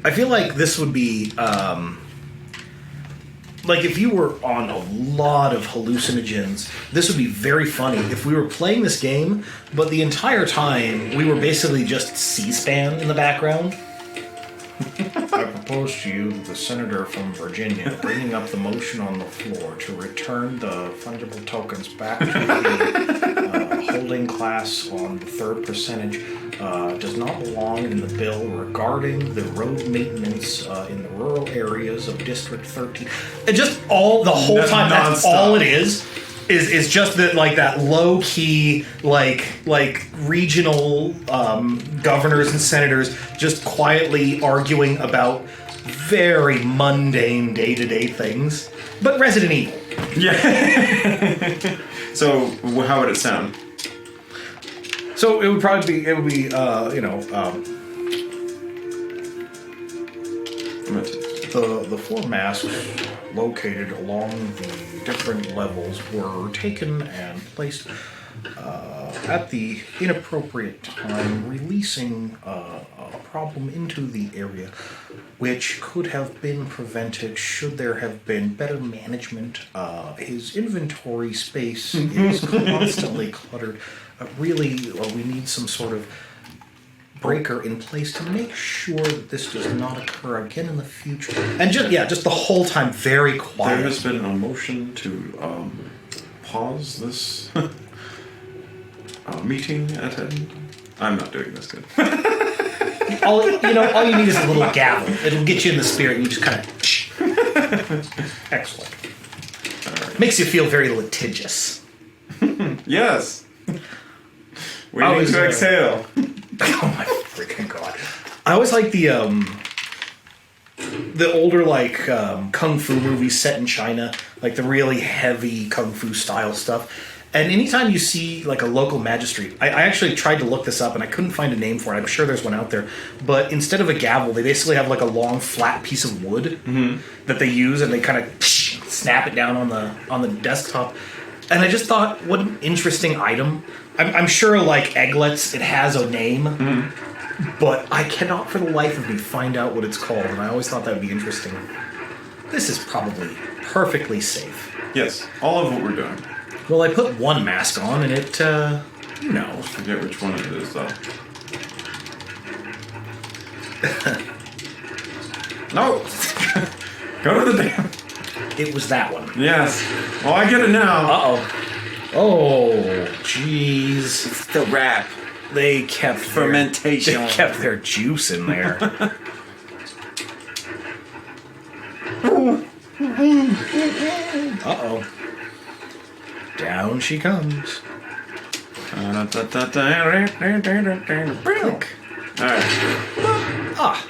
I feel like this would be like if you were on a lot of hallucinogens, this would be very funny if we were playing this game, but the entire time we were basically just C-SPAN in the background. I propose to you the senator from Virginia bringing up the motion on the floor to return the fungible tokens back to the holding class on the third percentage does not belong in the bill regarding the road maintenance in the rural areas of District 13. And just all the whole time, that's all it is just that, like, that low key, like regional governors and senators just quietly arguing about very mundane day-to-day things, but Resident Evil. Yeah. So how would it sound? So it would be the four masks located along the different levels were taken and placed at the inappropriate time, releasing a problem into the area, which could have been prevented should there have been better management. His inventory space is constantly cluttered. Really, we need some sort of breaker in place to make sure that this does not occur again in the future. And just the whole time very quiet. There has been a motion to pause this meeting at hand. I'm not doing this good. all you need is a little gavel. It'll get you in the spirit, and you just kind of excellent. Right. Makes you feel very litigious. Yes. We need to exhale. Oh my freaking god! I always like the older kung fu movies set in China, like the really heavy kung fu style stuff. And anytime you see like a local magistrate, I actually tried to look this up and I couldn't find a name for it. I'm sure there's one out there, but instead of a gavel, they basically have like a long flat piece of wood that they use, and they kind of snap it down on the desktop. And I just thought, what an interesting item. I'm sure, like Egglets, it has a name, but I cannot for the life of me find out what it's called, and I always thought that would be interesting. This is probably perfectly safe. Yes, all of what we're doing. Well, I put one mask on, and it, I forget which one it is, though. No! Go to the damn... It was that one. Yes. Well, I get it now. Uh-oh. Oh, jeez. It's the wrap. They kept fermentation. They kept their juice in there. Uh-oh. Down she comes. Alright. Ah.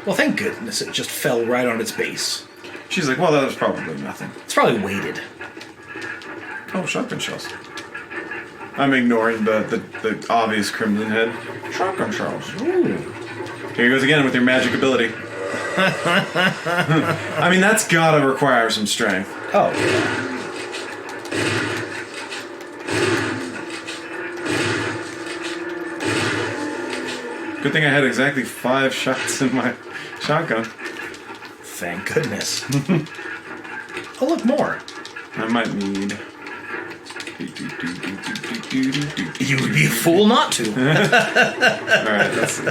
Well, thank goodness it just fell right on its base. She's like, well, that was probably nothing. It's probably weighted. Oh, shotgun shells. I'm ignoring the obvious crimson head. Shotgun shells. Ooh. Here he goes again with your magic ability. I mean, that's gotta require some strength. Oh. Good thing I had exactly 5 shots in my shotgun. Thank goodness. Oh, look, more. I might need... You would be a fool not to. Alright, let's see.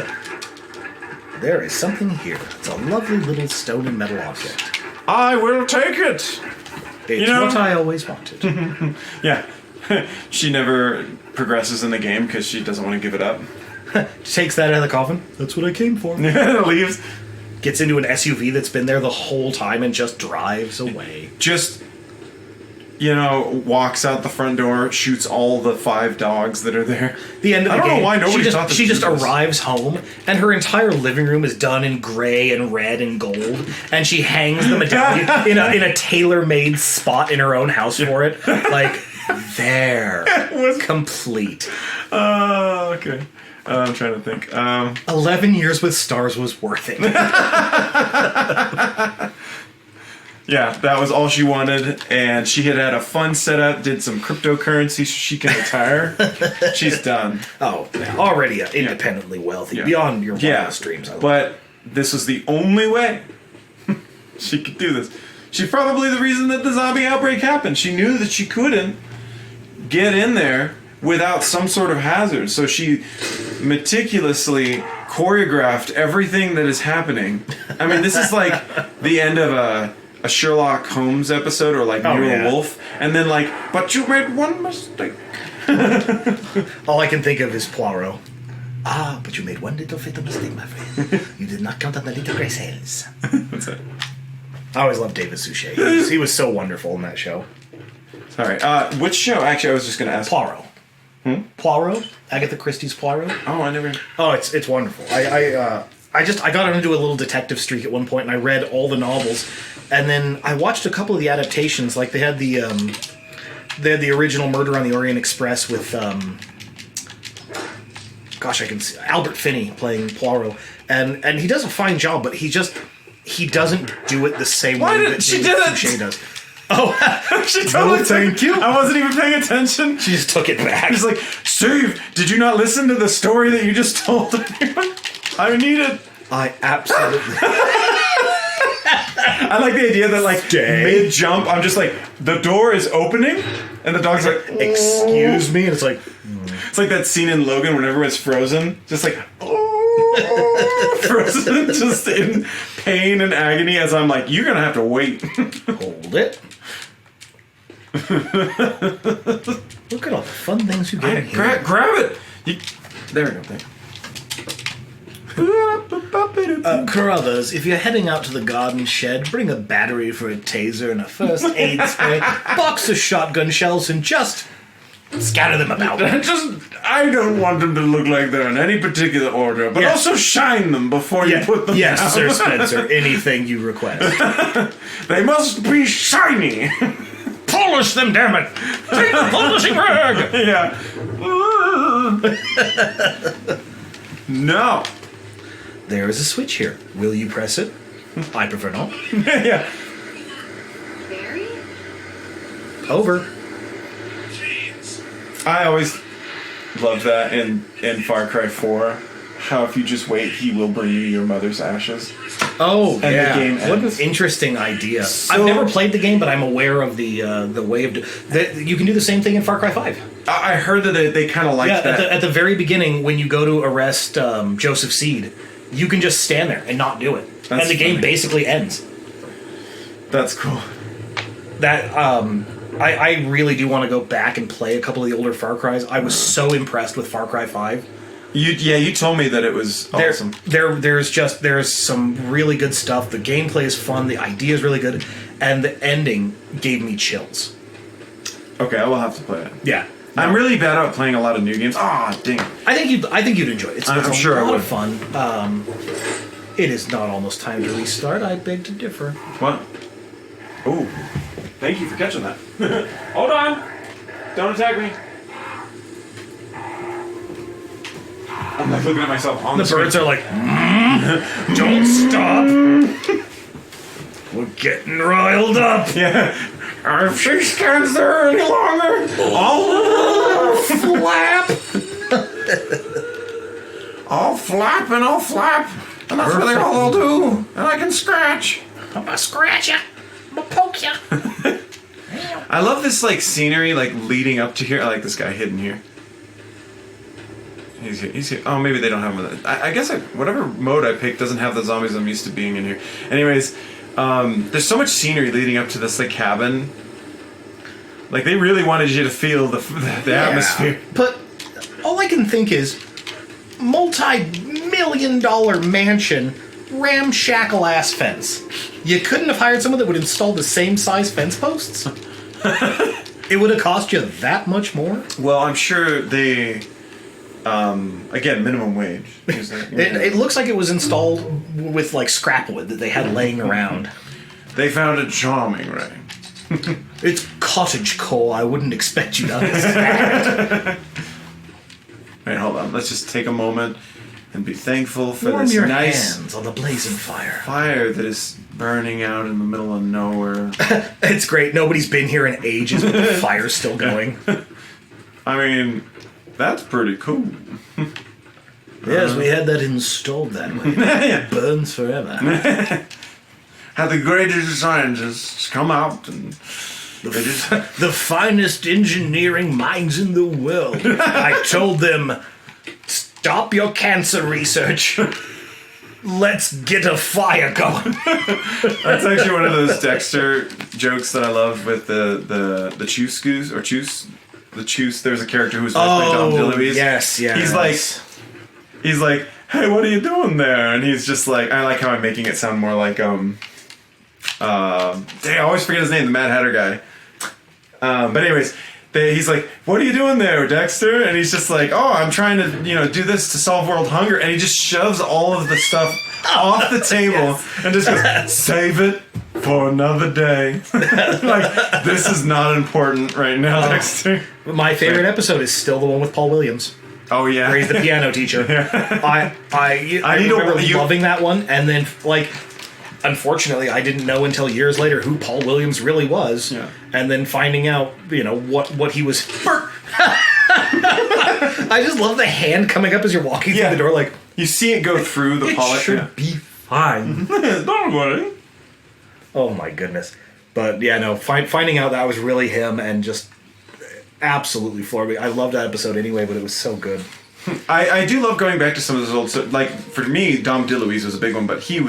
There is something here. It's a lovely little stone and metal object. I will take it! It's what I always wanted. Yeah. She never progresses in the game because she doesn't want to give it up. Takes that out of the coffin. That's what I came for. Leaves. Gets into an SUV that's been there the whole time and just drives away. Just, walks out the front door, shoots all the 5 dogs that are there. The end of the game. I don't know why nobody thought She just arrives home, and her entire living room is done in gray and red and gold, and she hangs the medallion in a tailor-made spot in her own house for it. Like, there. Complete. Oh, okay. I'm trying to think. 11 years with stars was worth it. Yeah, that was all she wanted, and she had a fun setup, did some cryptocurrency so she can retire. She's done. Oh, already independently wealthy, beyond your wildest dreams. But this was the only way she could do this. She's probably the reason that the zombie outbreak happened. She knew that she couldn't get in there without some sort of hazard. So she meticulously choreographed everything that is happening. I mean, this is like the end of a Sherlock Holmes episode or like Nero Wolfe. And then like, but you made one mistake. All I can think of is Poirot. Ah, but you made one little fatal mistake, my friend. You did not count on the little gray sails. That's it. I always loved David Suchet. He was so wonderful in that show. Sorry. Which show? Actually, I was just going to ask. Poirot. Poirot? Agatha Christie's Poirot? Oh, I never... Oh, it's wonderful. I got into a little detective streak at one point, and I read all the novels, and then I watched a couple of the adaptations. Like they had the original Murder on the Orient Express with I can see Albert Finney playing Poirot, and he does a fine job, but he doesn't do it the same way that she David Suchet does. Oh, she totally thank you. I wasn't even paying attention. She just took it back. She's like, Steve, did you not listen to the story that you just told me? I need it. I absolutely... I like the idea that like mid-jump, I'm just like, the door is opening, and the dog's like, excuse me, and it's like... It's like that scene in Logan when everyone's frozen. Just like, frozen, just in pain and agony as I'm like, you're going to have to wait. Hold it. Look at all the fun things you get in here. Grab it. There we go. Thank you. Carruthers, if you're heading out to the garden shed, bring a battery for a taser and a first aid spray, box of shotgun shells, and just scatter them about. I don't want them to look like they're in any particular order, but also shine them before you put them down. Sir Spencer, anything you request. They must be shiny. Polish them, damn it! Take the polishing rag! Yeah. No. There is a switch here. Will you press it? I prefer not. Yeah. Barry? Over. I always loved that in Far Cry 4. How if you just wait, he will bring you your mother's ashes. Oh, and yeah. The game what ends. an interesting idea. So, I've never played the game, but I'm aware of the way of... you can do the same thing in Far Cry 5. I heard that they kind of liked that. At the very beginning, when you go to arrest Joseph Seed, you can just stand there and not do it. That's and the game funny. basically ends. That's cool. That... I really do want to go back and play a couple of the older Far Cries. I was so impressed with Far Cry 5. You told me that it was awesome. There's some really good stuff. The gameplay is fun. The idea is really good, and the ending gave me chills. Okay, I will have to play it. Yeah, I'm really bad at playing a lot of new games. Ah, dang. I think you'd enjoy it. It's I'm sure a I lot would. of fun. It is not almost time to restart. I beg to differ. What? Oh, thank you for catching that. Hold on. Don't attack me. I'm like looking at myself on the birds are like, don't stop. We're getting riled up. Yeah. If she stands there any longer, I'll flap. I'll flap and I'll flap. And that's really all I'll do. And I can scratch. I'm gonna scratch ya. I'm gonna poke ya. I love this like scenery like leading up to here. I like this guy hidden here. He's here. He's here. Oh, maybe they don't have him. I guess whatever mode I picked doesn't have the zombies I'm used to being in here. Anyways, there's so much scenery leading up to this like cabin. Like they really wanted you to feel the atmosphere. But all I can think is multi-million-dollar mansion, ramshackle ass fence. You couldn't have hired someone that would install the same size fence posts? It would have cost you that much more? Well, I'm sure they. Again, minimum wage. It looks like it was installed with like scrap wood that they had laying around. They found it charming, right? It's cottage core. I wouldn't expect you to understand. Right, hold on. Let's just take a moment and be thankful for Warm this your nice hands on the blazing fire. fire that is burning out in the middle of nowhere. It's great. Nobody's been here in ages, but the fire's still going. I mean, that's pretty cool. Yes, we had that installed that way. It burns forever. Had the greatest scientists come out and The finest engineering minds in the world. I told them, stop your cancer research. Let's get a fire going. That's actually one of those Dexter jokes that I love with the Chuscus or Chus. The Chus. There's a character who's played Dom DeLuise. Yes. He's like, hey, what are you doing there? And he's just like, I like how I'm making it sound more like dang, I always forget his name, the Mad Hatter guy. But anyways, he's like, what are you doing there, Dexter? And he's just like, oh, I'm trying to, do this to solve world hunger. And he just shoves all of the stuff off the table and just goes, save it for another day. Like, this is not important right now, Dexter. My favorite episode is still the one with Paul Williams. Oh, yeah. Where he's the piano teacher. I remember loving that one, and then, unfortunately, I didn't know until years later who Paul Williams really was. Yeah. And then finding out, what he was. I just love the hand coming up as you're walking through the door, like. You see it go through the polish. Should be fine. Don't worry. Oh my goodness. But finding out that was really him and just absolutely floored me. I loved that episode anyway, but it was so good. I do love going back to some of those old stuff. Like, for me, Dom DeLuise was a big one, but I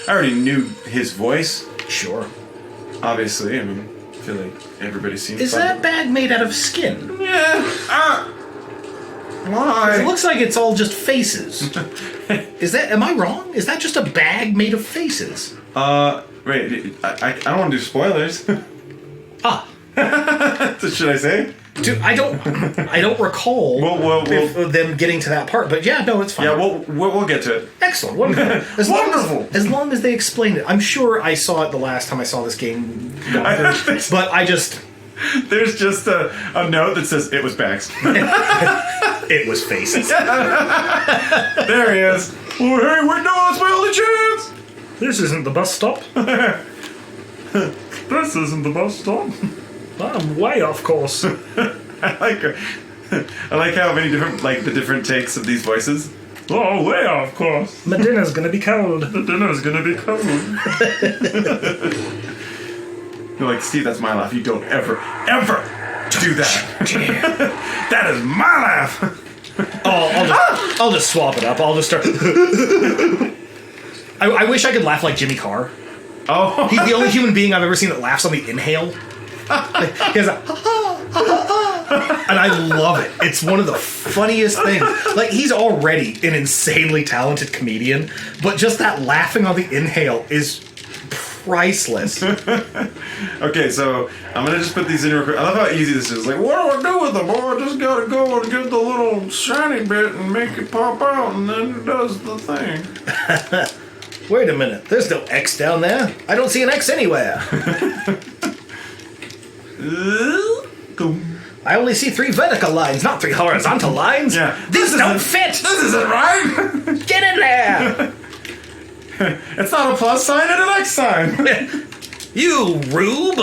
already knew his voice. Sure. Obviously, I feel like everybody's seen it. Is that bag made out of skin? Yeah. Why? It looks like it's all just faces. Am I wrong? Is that just a bag made of faces? Wait, I don't want to do spoilers. Should I say? Dude, I don't recall them getting to that part, but it's fine. Yeah, we'll get to it. Excellent, wonderful. As long as they explained it. I'm sure I saw it the last time I saw this game, but I just... There's just a note that says, it was bags. It was faces. There he is. Oh, hey, we're doing it's my only chance. This isn't the bus stop. This isn't the bus stop. I'm way off course. I like how many different, the different takes of these voices. Oh, way off course. My dinner's gonna be cold. The dinner's gonna be cold. You're like, Steve, that's my laugh. You don't ever do that. That is my laugh. I'll just swap it up. I'll just start. I wish I could laugh like Jimmy Carr. Oh, he's the only human being I've ever seen that laughs on the inhale. He has a and I love it. It's one of the funniest things. He's already an insanely talented comedian, but just that laughing on the inhale is priceless. Okay, so I'm gonna just put these in real quick. I love how easy this is. Like, what do I do with them? Oh, I just gotta go and get the little shiny bit and make it pop out, and then it does the thing. Wait a minute. There's no X down there. I don't see an X anywhere. I only see 3 vertical lines, not 3 horizontal lines. Yeah. This don't fit. This isn't right. Get in there. It's not a plus sign and an X sign. You rube.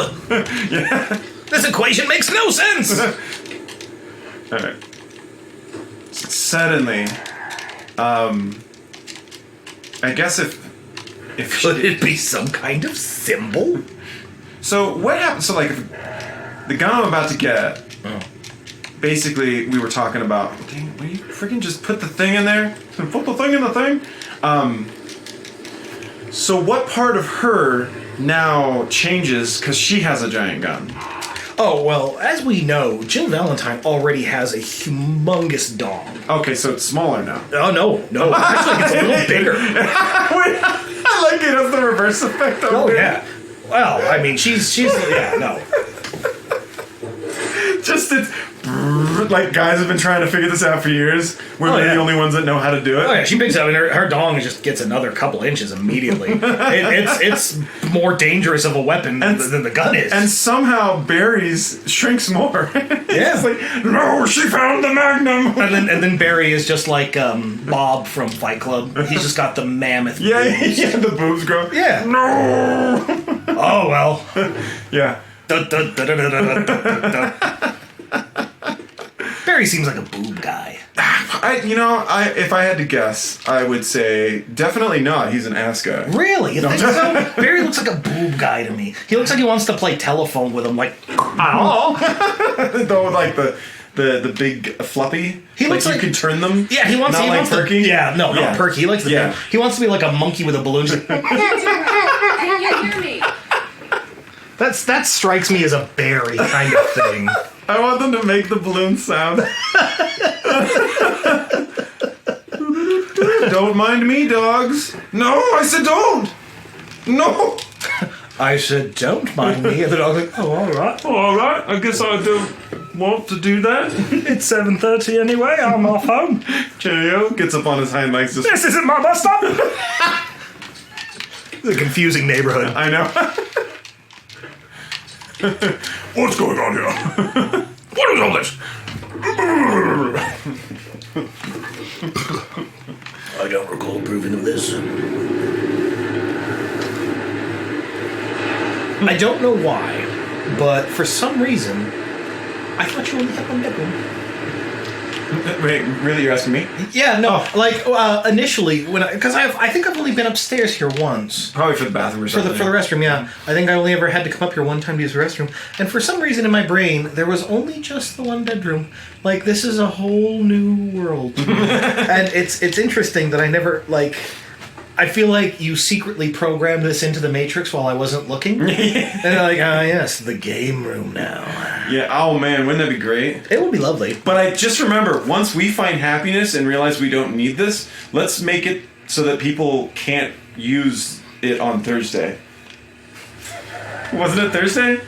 Yeah. This equation makes no sense. All right. Suddenly, I guess if could it be some kind of symbol? So what happens? So if the gun I'm about to get, basically we were talking about. Dang, will you freaking just put the thing in there? Put the thing in the thing. So what part of her now changes because she has a giant gun? Oh, well, as we know, Jill Valentine already has a humongous dong. Okay, so it's smaller now. Oh, no. Actually, it's a little bigger. Wait, I like it as the reverse effect. Oh, yeah. Well, she's yeah, no. Just it's guys have been trying to figure this out for years. We're the only ones that know how to do it. Oh yeah, she picks up and her dong just gets another couple inches immediately. It's more dangerous of a weapon than the gun is. And somehow Barry's shrinks more. Yeah, it's no, she found the magnum. And then Barry is just like Bob from Fight Club. He's just got the mammoth. boobs. Yeah, the boobs grow. Yeah. No. Oh well. Yeah. Barry seems like a boob guy. If I had to guess, I would say definitely not. He's an ass guy. Really? You think so? Barry looks like a boob guy to me. He looks like he wants to play telephone with him, like, Though, like the big fluffy. He looks you can turn them. Yeah, he wants. Not he like wants Perky. Not Perky. He likes the. Yeah. He wants to be like a monkey with a balloon. Just like, Can you hear me? that strikes me as a Barry kind of thing. I want them to make the balloon sound. Don't mind me, dogs. No, I said don't. No. I said, don't mind me. And the dog's like, oh, all right. I guess I don't want to do that. It's 7:30 anyway. I'm off home. Cheerio. Gets up on his hind legs. Just, This isn't my bus stop. It's a confusing neighborhood. I know. What's going on here? What is all this? I don't recall approving of this. I don't know why, but for some reason, I thought you only had one bedroom. Wait, really? You're asking me? Yeah, no. Initially, because I think I've only been upstairs here once. Probably for the bathroom or For something. the restroom, yeah. I think I only ever had to come up here one time to use the restroom. And for some reason in my brain, there was only just the one bedroom. Like, this is a whole new world. And it's interesting that I never, I feel like you secretly programmed this into the Matrix while I wasn't looking. And they're like, yes, the game room now. Yeah, oh man, wouldn't that be great? It would be lovely. But I just remember, once we find happiness and realize we don't need this, let's make it so that people can't use it on Thursday. Wasn't it Thursday?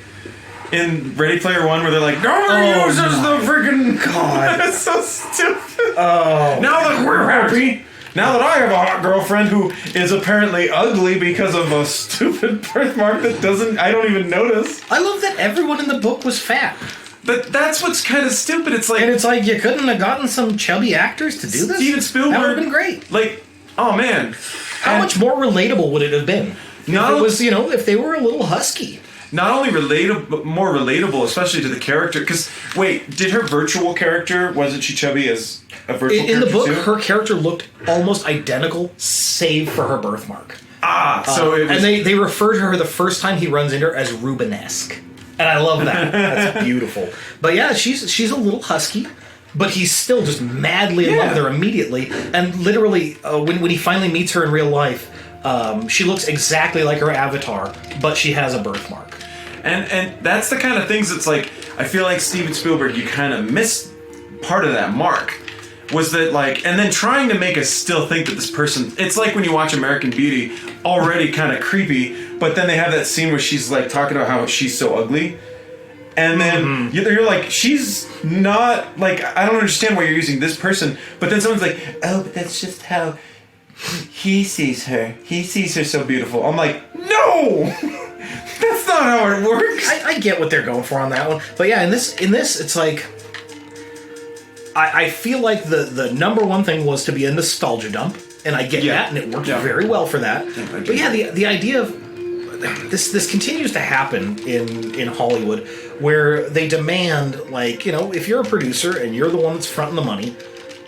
In Ready Player One, where they're like, nobody uses the freaking... God. That's so stupid. Oh. Now that we're happy, now that I have a hot girlfriend who is apparently ugly because of a stupid birthmark that I don't even notice. I love that everyone in the book was fat. But that's what's kind of stupid. It's like... And it's like, you couldn't have gotten some chubby actors to do this? Steven Spielberg... That would have been great. Like, oh man. How much more relatable would it have been? No. If it was, if they were a little husky. Not only relatable, but more relatable, especially to the character. Because, wait, did her virtual character, wasn't she chubby as a virtual character In the book, too? her character looked almost identical, save for her birthmark. So it was... And they refer to her the first time he runs into her as Rubenesque. And I love that. That's beautiful. But yeah, she's a little husky, but he's still just madly in love with her immediately. And literally, when he finally meets her in real life, she looks exactly like her avatar, but she has a birthmark. And that's the kind of things that's like, I feel like Steven Spielberg, you kind of missed part of that mark. Was that and then trying to make us still think that this person, it's like when you watch American Beauty, already kind of creepy, but then they have that scene where she's like talking about how she's so ugly. And then you're like, she's not, I don't understand why you're using this person. But then someone's like, oh, but that's just how he sees her. He sees her so beautiful. I'm like, no! That's not how it works. I get what they're going for on that one. But yeah, in this, it's like... I feel like the number one thing was to be a nostalgia dump, and I get that, and it worked very well for that. But yeah, the idea of this continues to happen in Hollywood, where they demand, if you're a producer and you're the one that's fronting the money,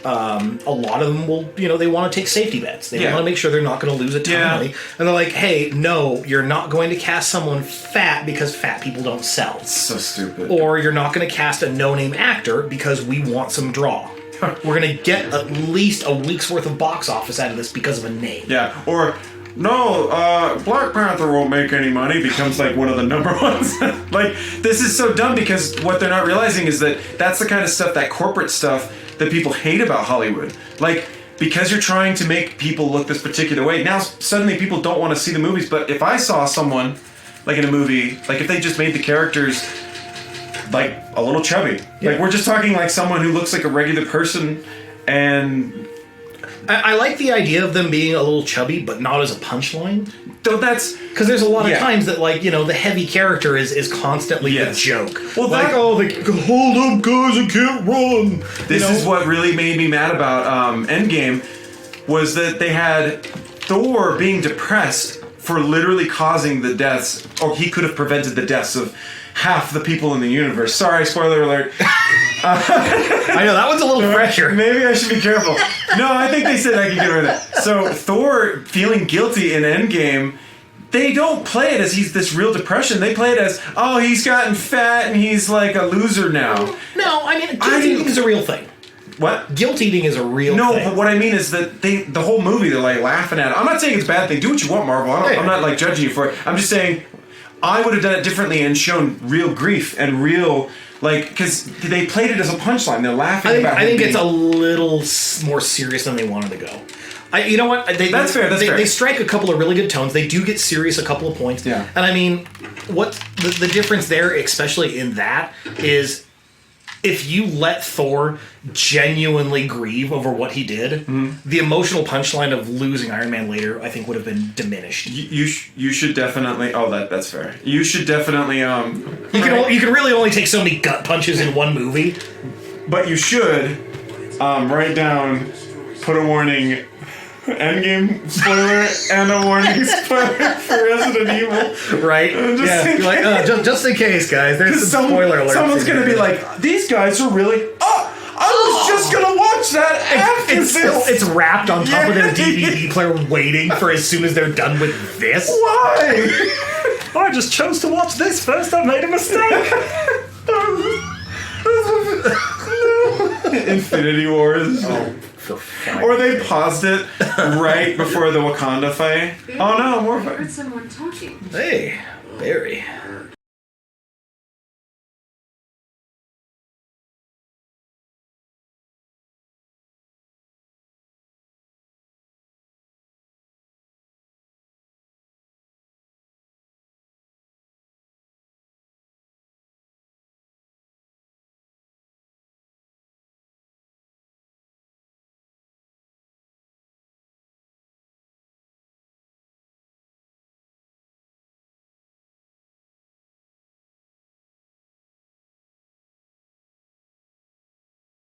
a lot of them will, they want to take safety bets. They want to make sure they're not going to lose a ton of money. And they're like, hey, no, you're not going to cast someone fat because fat people don't sell. So stupid. Or you're not going to cast a no-name actor because we want some draw. We're going to get at least a week's worth of box office out of this because of a name. Yeah, or... No, Black Panther won't make any money becomes one of the number ones. This is so dumb because what they're not realizing is that that's the kind of stuff, that corporate stuff, that people hate about Hollywood. Because you're trying to make people look this particular way, now suddenly people don't want to see the movies. But if I saw someone, in a movie, if they just made the characters, a little chubby. We're just talking someone who looks like a regular person and... I like the idea of them being a little chubby, but not as a punchline. Though that's... Because there's a lot of times that, the heavy character is constantly the joke. Well, hold up, guys, I can't run. This is what really made me mad about Endgame, was that they had Thor being depressed for literally causing the deaths, or he could have prevented the deaths of half the people in the universe. Sorry, spoiler alert. I know, that one's a little fresher. Maybe I should be careful. No, I think they said I can get rid of it. So Thor feeling guilty in Endgame, they don't play it as he's this real depression. They play it as, oh, he's gotten fat and he's like a loser now. No, I mean, guilt eating is a real thing. What? Guilt eating is a real thing. No, but what I mean is that the whole movie, they're like laughing at it. I'm not saying it's a bad thing. Do what you want, Marvel. I'm not like judging you for it. I'm just saying I would have done it differently and shown real grief and real, like, because they played it as a punchline. They're laughing about it. I think it's a little more serious than they wanted to go. You know what? That's fair. They strike a couple of really good tones. They do get serious a couple of points. Yeah. And I mean, what the difference there, especially in that, is if you let Thor genuinely grieve over what he did, the emotional punchline of losing Iron Man later, I think, would have been diminished. You should definitely. Oh, that's fair. You should definitely. You can really only take so many gut punches in one movie. But you should write down, put a warning. Endgame spoiler and a warning spoiler for Resident Evil. Right? Just in case, guys. There's some spoiler alerts. Someone's gonna be like, "These guys are really." I was just gonna watch that after this. It's wrapped on top of their DVD player, waiting for as soon as they're done with this. Why? I just chose to watch this first. I made a mistake. Infinity Wars. Or they paused it right before the Wakanda fight. Oh no, more I fight. heard someone talking. Hey, Barry.